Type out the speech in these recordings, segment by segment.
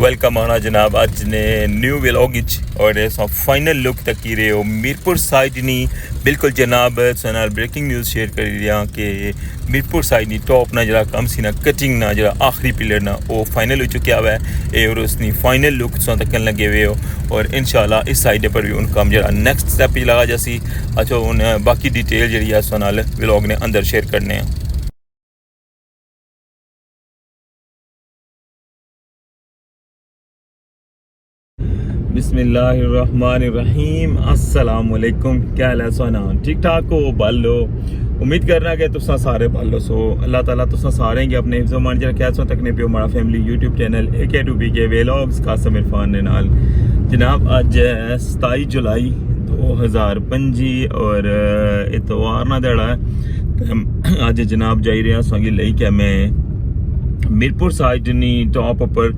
Welcome आना जनाब अज ने न्यू व्लॉग और फाइनल लुक तक ही रहे हो मीरपुर साइड नहीं बिल्कुल जनाब नाल ब्रेकिंग न्यूज़ शेयर कर रहा कि मीरपुर साइड नहीं टॉप ना जरा कम सी ना कटिंग ना जरा आखिरी पिलर ना वो फाइनल हो चुका हुआ है और उसनी फाइनल लुक तकन लगे हुए हो और इंशाल्लाह इस साइड पर भी उन काम जरा नेक्स्ट स्टेप लगा जैसी अच्छा उन बाकी डिटेल जी है नाल व्लॉग ने अंदर शेयर करने हैं। बिस्मिल्लाहिर्रहमानिर्रहीम अस्सलाम वालेकुम क्या हाल है सोना ठीक ठाक हो बालो उम्मीद करना कि तुसा सारे बालो सो अल्लाह ताला तुसा सारे के अपने हिफ्ज़ो मान जरा कैसो तकने पियो हमारा फैमिली यूट्यूब चैनल AK2B के व्लॉग्स कासिम इरफान ने नाल जनाब अज 27 जुलाई 2025 और इतवार ना दिहाड़ा है अज जनाब जाई रहा संगी लई क्या मैं मीरपुर साइड नहीं टॉप पर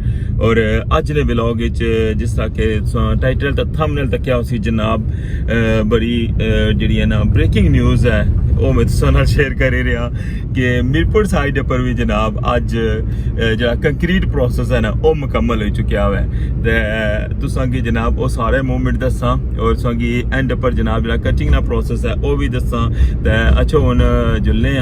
और अज ने व्लॉग जिस तरह के टाइटल तो थंबनेल तक क्या उसी जनाब बड़ी जी है ना ब्रेकिंग न्यूज़ है वो मैं तुसां शेयर कर रहा कि मीरपुर साइड पर भी जनाब अज जो कंक्रीट प्रोसेस है ना वो मुकम्मल हो चुका है तो तुसां की जनाब वो सारे मूवमेंट दसा और तुसां की एंड पर जनाब जो कटिंग ना प्रोसेस है वो भी दसा अच्छा हुन जुल्ले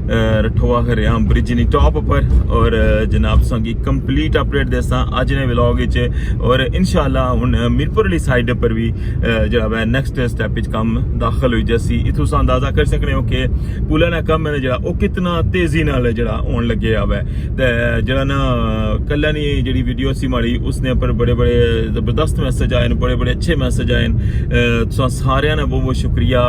रठोआ कर रहा ब्रिज नी टॉप पर और जनाब संगी कंप्लीट अपडेट देसा अज ने व्लॉग और इंशाल्लाह हुन मीरपुर वाली साइड पर भी जरा नेक्स्ट स्टेप काम दाखिल हुई जैसी इथों से अंदाजा कर सकने हो कि पुला ना कम है जरा वो कितना तेजी नाल जरा होन लगे आवे जरा ना कल नहीं जी वीडियो सी माड़ी उसने पर बड़े बड़े जबरदस्त मैसेज आए बड़े बड़े अच्छे मैसेज आए सारे ने बहुत बहुत शुक्रिया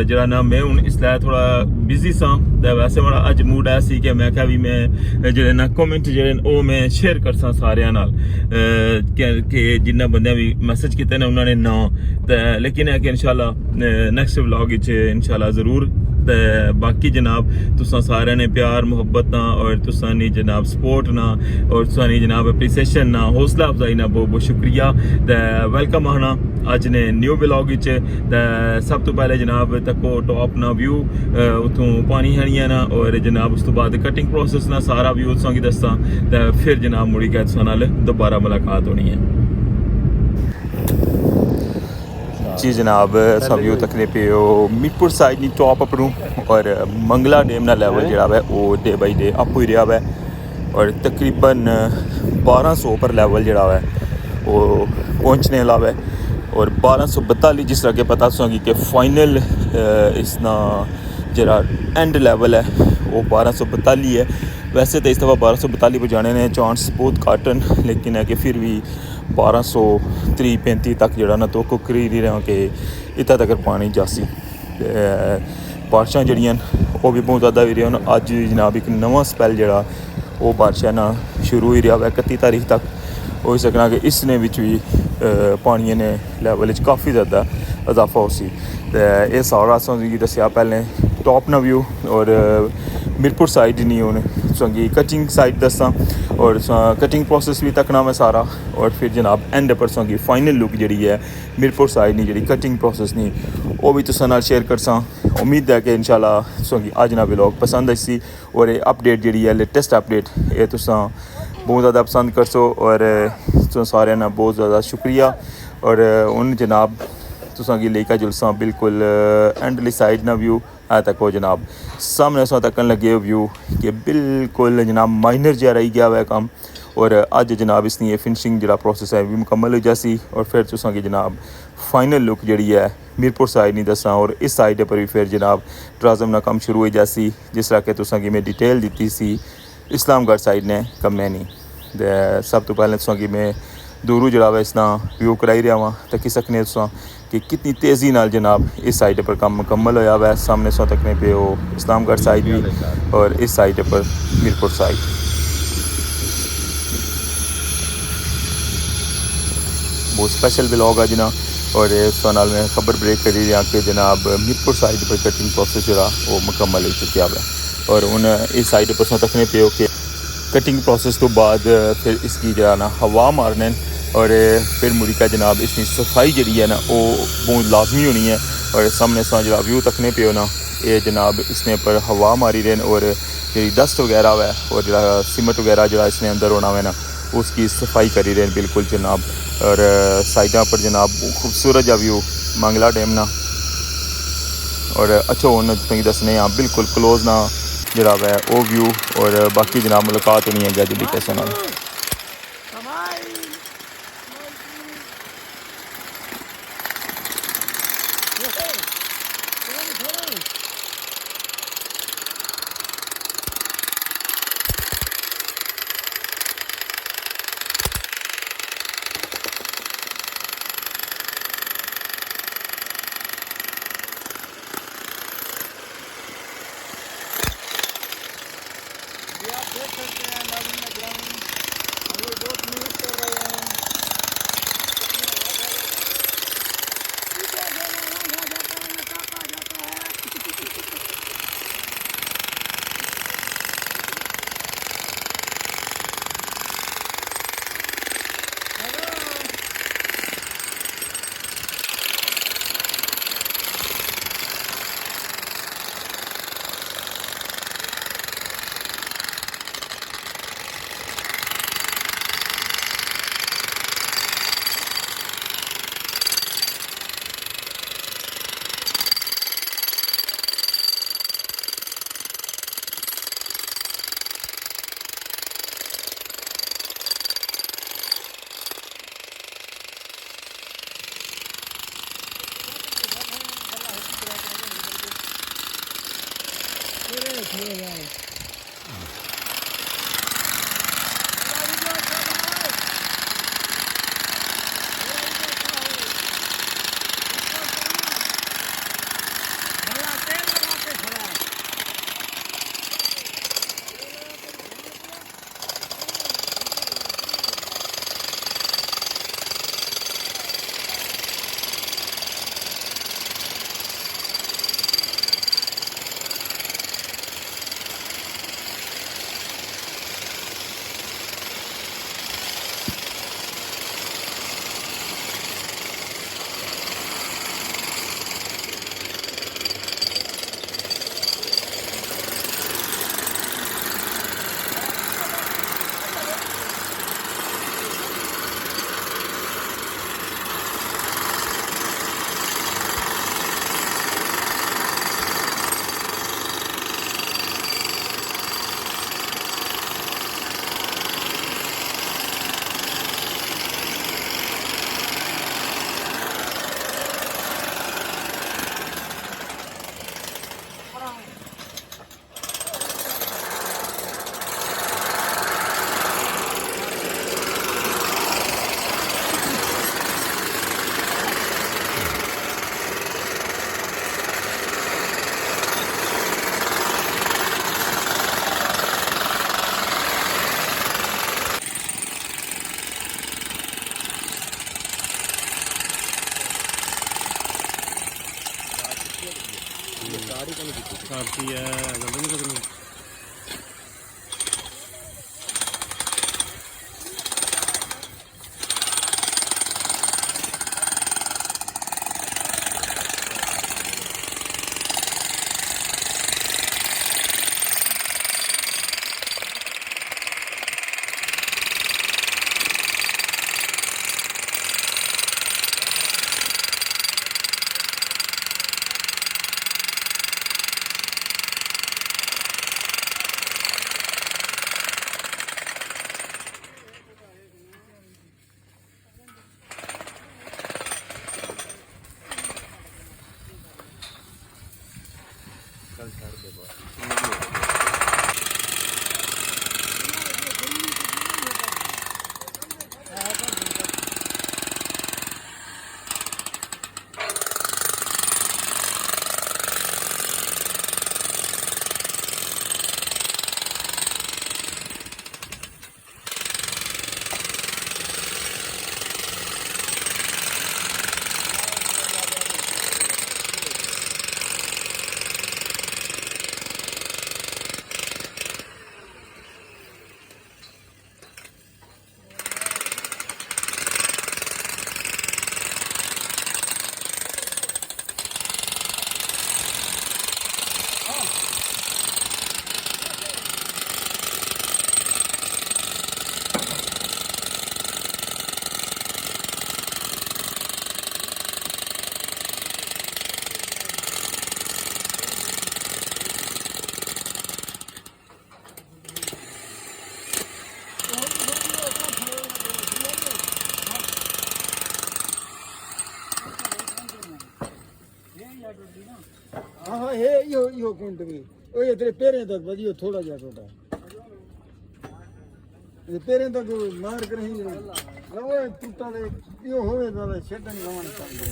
जरा ना मैं हूँ इसलिए थोड़ा बिजी सा वैसे बड़ा अज मूड है सी कि मैं क्या भी मैं जो ना कमेंट जो वो मैं शेयर कर सा सारे नाल कि जिन्ना बंदे भी मैसेज किए ना उन्होंने ना लेकिन है कि इंशाल्लाह नेक्स्ट व्लॉग इंशाल्लाह ज़रूर बाकी जनाब तुसा सारे ने प्यार मुहब्बत ना और तुसा नी जनाब सपोर्ट ना और तुसा नी जनाब अप्रीसिएशन ना हौसला अफजाई ना बहुत बहुत शुक्रिया वेलकम आना अज ने न्यू व्लॉग सब तो पहले जनाब तको टॉप ना व्यू उतों पानी हनिया ना और जनाब उस तो बाद कटिंग प्रोसेस ना सारा व्यू तुसा की दसा फिर जनाब मुड़ी के तुसा नाल दोबारा मुलाकात होनी है जी जनाब सब व्यू तकने पे मीरपुर साइड नी टॉप अपनों और मंगला डैम ना लेवल जरा है वो डे बाई डे अप हो रहा है और तकरीबन 1200 पर लेवल जरा है वो पहुँचने वाला है और 1242 जिस तरह के पता सुनगी कि फाइनल इसना जरा एंड लेवल है वो 1242 है वैसे तो इस दफ़ा 1242 पर जाने ने चांस बहुत घटन लेकिन है कि फिर भी 1230-35 तक जरा ना तो करी रहा कि इतना तक पानी जासी बारिशां जड़ियां वो भी बहुत ज़्यादा भी रही अज जनाब एक नवा स्पैल जरा वो बारिशां ना शुरू ही रहा है 31 तारीख तक हो सकना कि इसने भी पानी ने लैवल काफ़ी ज़्यादा इजाफा हो सी ये सारा संगी दसिया पहले टॉप ना व्यू और मीरपुर साइड नहीं हूँ संगी कटिंग साइड दसा और कटिंग प्रोसेस भी तकना मैं सारा और फिर जनाब एंड पर संगी फाइनल लुक जी है मीरपुर साइड नहीं जी कटिंग प्रोसेस नहीं वो भी तुसा नाल शेयर कर सा उम्मीद है कि इंशाल्लाह संगी अज ना व्लॉग पसंद आई और ये अपडेट जी है लेटेस्ट अपडेट ये तुसा बहुत ज़्यादा पसंद कर सो और सारे ना बहुत ज़्यादा शुक्रिया और उन जनाब तुसा की लेका जुलसा बिल्कुल एंडली साइड ना व्यू है तक हो जनाब सामने सो तकन लगे व्यू कि बिल्कुल जनाब माइनर जहा रही गया हुआ काम और अज जनाब इसकी फिनिशिंग जरा प्रोसेस है भी मुकम्मल हो जासी और फिर तुसा की जनाब फाइनल लुक जी है मीरपुर साइड नहीं दसा और इस साइड पर भी फिर जनाब ट्राजम ना काम शुरू हो जासी जिस तरह के तुसा की मैं डिटेल दी सी इस्लामगढ़ साइड ने कमे नहीं सब तो पहले तुसा की मैं दूरों जरा वा इसना व्यू कराई रहा वहाँ तकी सकने तुसा कि कितनी तेज़ी नाल जनाब इस साइड पर काम मुकम्मल होया हुआ है सामने सो तकने पे वो इस्लामगढ़ साइड भी और इस साइड पर मीरपुर साइड बहुत स्पेशल व्लॉग है जना और इस नाल में खबर ब्रेक करी रहा कि जनाब मीरपुर साइड पर कटिंग प्रोसेस जरा वो मुकम्मल हो चुका है और उन इस साइड पर सो तकने पे कि कटिंग प्रोसेस तो बाद फिर इसकी जरा ना हवा मारने और फिर मुड़ी का जनाब इसकी सफाई जी है ना वो बहुत लाजमी होनी है और सामने सा जरा व्यू तकने पे हो ना ये जनाब इसने पर हवा मारी रहे और जी डस्ट वगैरह है और जरा सीमेंट वगैरह जो इसने अंदर होना है ना उसकी सफाई करी रहे बिल्कुल जनाब। और साइडा पर जनाब खूबसूरत जा व्यू मंगला डैम ना। और अच्छा हूँ तुम दसने बिल्कुल क्लोज ना जनाब है वो व्यू। और बाकी जनाब मुलाकात होनी है जल्दी कैसे ना। आप देख सकते हैं नवीन ग्रामीण हम लोग बहुत मेहनत कर रहे हैं। सारती है गंदे नहीं लगने। है यो कुंट भी ओ ये तेरे पैरें तक बजियो थोड़ा जा छोटा ये पैरें तक मार कर ही वो टूटा दे यो होवे तो छेटन गवन कर दे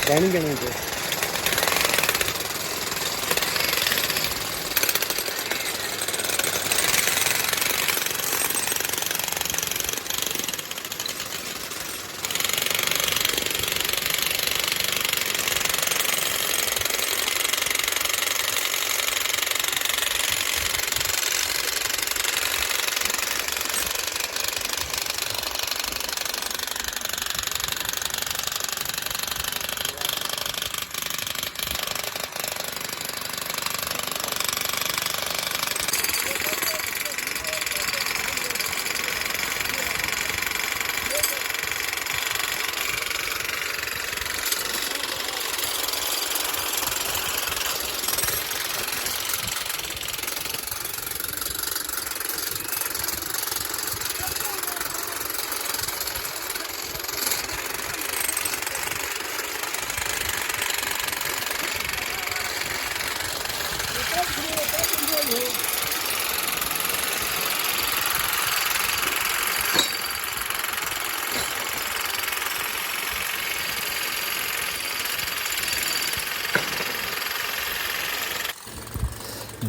पानी कहना है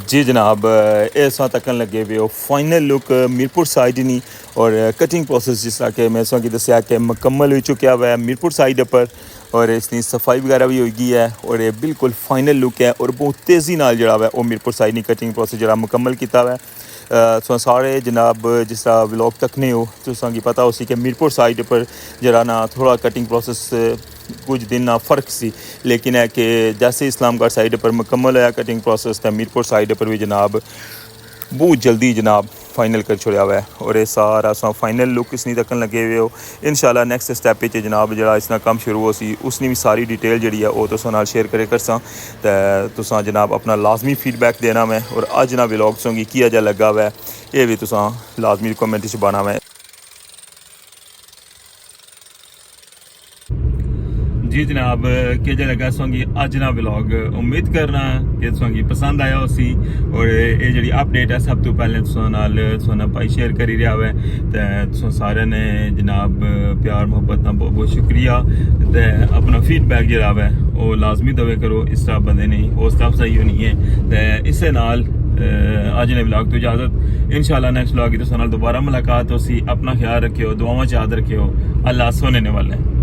जी जनाब इस तकन लगे पे फाइनल लुक मीरपुर साइड ही नहीं और कटिंग प्रोसेस जिस तरह के मैं की दसिया कि मुकम्मल हो चुका हुआ है मीरपुर साइड पर और इसकी सफाई वगैरह भी हो गई है और ये बिल्कुल फाइनल लुक है और बहुत तेज़ी नाल जड़ा है वो मीरपुर साइड की कटिंग प्रोसेस जरा मुकम्मल किया हुआ है। सो सारे जनाब जिस तरह व्लॉग तकने हो तुसां की पता हो सी कि मीरपुर साइड पर जरा ना थोड़ा कटिंग प्रोसेस कुछ दिन ना फ़र्क सी लेकिन है कि जैसे इस्लामगढ़ साइड पर मुकम्मल है कटिंग प्रोसेस तो मीरपुर साइड पर भी जनाब बहुत जल्दी जनाब फाइनल कर छोड़ा हुआ है और ये सारा अस फाइनल लुक इसनी तकन लगे हुए हो इंशाल्लाह नेक्स्ट स्टैप जनाब जो इसना कम शुरू हो सी उसने भी सारी डिटेल जी है वो तुसां नाल शेयर करे करसा तो तुसां जनाब अपना लाजमी फीडबैक देना मैं और अज ना व्लॉग सोंगी किया जा लगा हुआ है ये भी तुसां लाजमी कमेंट च पाना मैं। जी जनाब के जो लगा सोंगी अज ना व्लॉग उम्मीद करना कि सोंगी पसंद आया उसी और ये जी अपडेट है सब तो पहले सोना भाई शेयर करी रहा है तो सारे ने जनाब प्यार मोहब्बत का बहुत बहुत शुक्रिया तो अपना फीडबैक जरा है वो लाजमी दवे करो इस तरह बंदे नहीं हौसला अफजाई होनी है तो इस नाल अज ने व्लॉग तो इजाजत इंशाल्लाह नेक्स्ट व्लॉग तो दोबारा मुलाकात हो सी अपना ख्याल रखियो दुआवां याद रखियो अल्लाह सोने वाले।